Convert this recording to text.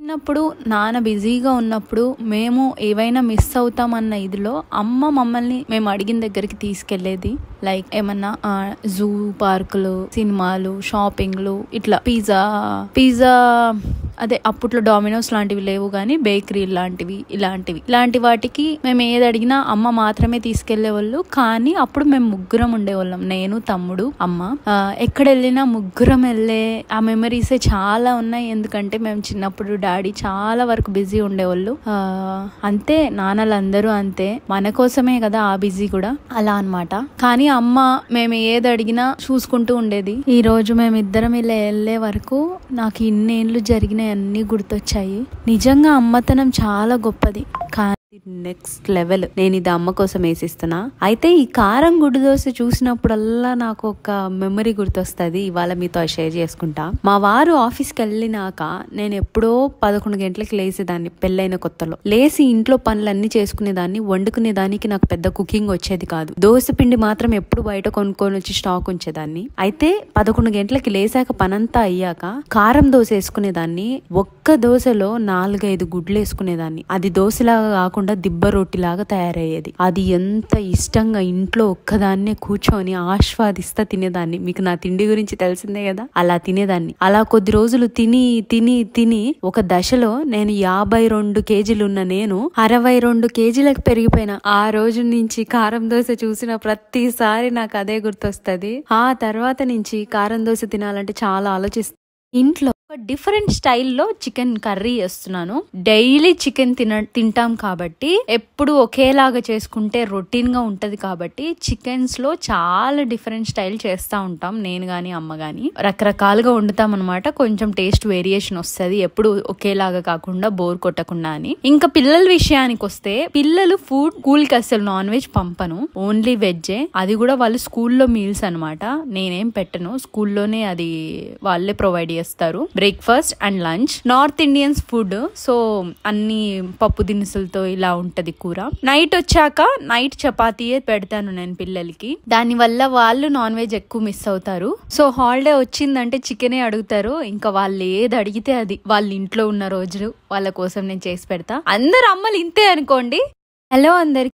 చిన్నప్పుడు నాన్న బిజీగా ఉన్నప్పుడు మేము ఏవైనా మిస్ అవుతామన్న ఇదిలో అమ్మ మమ్మల్ని మేము అడిగిన దగ్గరికి తీసుకెళ్లేది. లైక్ ఏమన్నా జూ, పార్కులు, సినిమాలు, షాపింగ్లు, ఇట్లా పిజ్జా అదే అప్పట్లో డామినోస్ లాంటివి లేవు కానీ బేకరీ ఇలాంటి వాటికి మేము ఏది అడిగినా అమ్మ మాత్రమే తీసుకెళ్లే వాళ్ళు. కానీ అప్పుడు మేము ముగ్గురం ఉండేవాళ్ళం, నేను, తమ్ముడు, అమ్మ. ఎక్కడ వెళ్ళినా ముగ్గురం వెళ్ళే ఆ మెమరీసే చాలా ఉన్నాయి. ఎందుకంటే మేము చిన్నప్పుడు డాడీ చాలా వరకు బిజీ ఉండేవాళ్ళు. అంతే, నాన్నలందరూ అంతే, మన కోసమే కదా ఆ బిజీ కూడా, అలా అన్నమాట. కానీ అమ్మ మేము ఏది అడిగినా చూసుకుంటూ ఉండేది. ఈ రోజు మేమిద్దరం ఇలా వెళ్ళే వరకు నాకు ఇన్నేళ్ళు జరిగిన అన్ని గుర్తొచ్చాయి. నిజంగా అమ్మతనం చాలా గొప్పది. కానీ నెక్స్ట్ లెవెల్. నేను ఇది అమ్మ కోసం వేసిస్తున్నా. అయితే ఈ కారం గుడ్డు దోశ చూసినప్పుడల్లా నాకు ఒక మెమరీ గుర్తొస్తుంది. ఇవాళ మీతో షేర్ చేసుకుంటా. మా వారు ఆఫీస్కి వెళ్ళినాక నేను ఎప్పుడో 11 గంటలకు లేసేదాన్ని. పెళ్ళైన కొత్తలో లేసి ఇంట్లో పనులన్నీ చేసుకునేదాన్ని. వండుకునేదానికి నాకు పెద్ద కుకింగ్ వచ్చేది కాదు. దోశ పిండి మాత్రం ఎప్పుడు బయట కొనుక్కొని వచ్చి స్టాక్ ఉంచేదాన్ని. అయితే 11 గంటలకి లేసాక పనంతా అయ్యాక కారం దోశ వేసుకునేదాన్ని. ఒక్క దోశలో 4-5 గుడ్లు వేసుకునేదాన్ని. అది దోశలాగా కాకుండా దిబ్బ రొట్టిలాగా తయారయ్యేది. అది ఎంత ఇష్టంగా ఇంట్లో ఒక్కదాన్నే కూర్చొని ఆస్వాదిస్తా తినేదాన్ని. మీకు నా తిండి గురించి తెలిసిందే కదా, అలా తినేదాన్ని. అలా కొద్ది రోజులు తిని ఒక దశలో నేను 52 కేజీలున్న నేను 62 కేజీలకు పెరిగిపోయినా. ఆ రోజు నుంచి కారం దోశ చూసిన ప్రతిసారి నాకు అదే గుర్తొస్తుంది. ఆ తర్వాత నుంచి కారం దోశ తినాలంటే చాలా ఆలోచిస్తాను. ఇంట్లో ఒక డిఫరెంట్ స్టైల్లో చికెన్ కర్రీ చేస్తున్నాను. డైలీ చికెన్ తింటాం కాబట్టి ఎప్పుడు ఒకేలాగా చేసుకుంటే రొటీన్ గా ఉంటది. కాబట్టి చికెన్స్ లో చాలా డిఫరెంట్ స్టైల్ చేస్తా ఉంటాం, నేను గాని అమ్మ గాని. రకరకాలుగా వండుతాం అనమాట. కొంచెం టేస్ట్ వేరియేషన్ వస్తుంది, ఎప్పుడు ఒకేలాగా కాకుండా బోర్ కొట్టకుండా అని. ఇంకా పిల్లల విషయానికి వస్తే, పిల్లలు స్కూల్ కి అసలు నాన్ వెజ్ పంపను, ఓన్లీ వెజ్జే. అది కూడా వాళ్ళు స్కూల్లో మీల్స్ అనమాట, నేనేం పెట్టను. స్కూల్లోనే అది వాళ్ళే ప్రొవైడ్ చేస్తారు, breakfast and lunch. North Indians food, so అన్ని పప్పు దినుసులతో ఇలా ఉంటది కూర. నైట్ వచ్చాక నైట్ చపాతీయే పెడతాను నేను పిల్లలకి. దాని వల్ల వాళ్ళు నాన్ వెజ్ ఎక్కువ మిస్ అవుతారు. సో హాలిడే వచ్చిందంటే చికెనే అడుగుతారు. ఇంకా వాళ్ళు ఏది అడిగితే అది, వాళ్ళ ఇంట్లో ఉన్న రోజులు వాళ్ళ కోసం నేను చేసి పెడతా. అందరు అమ్మలు ఇంతే అనుకోండి. హలో అందరికి.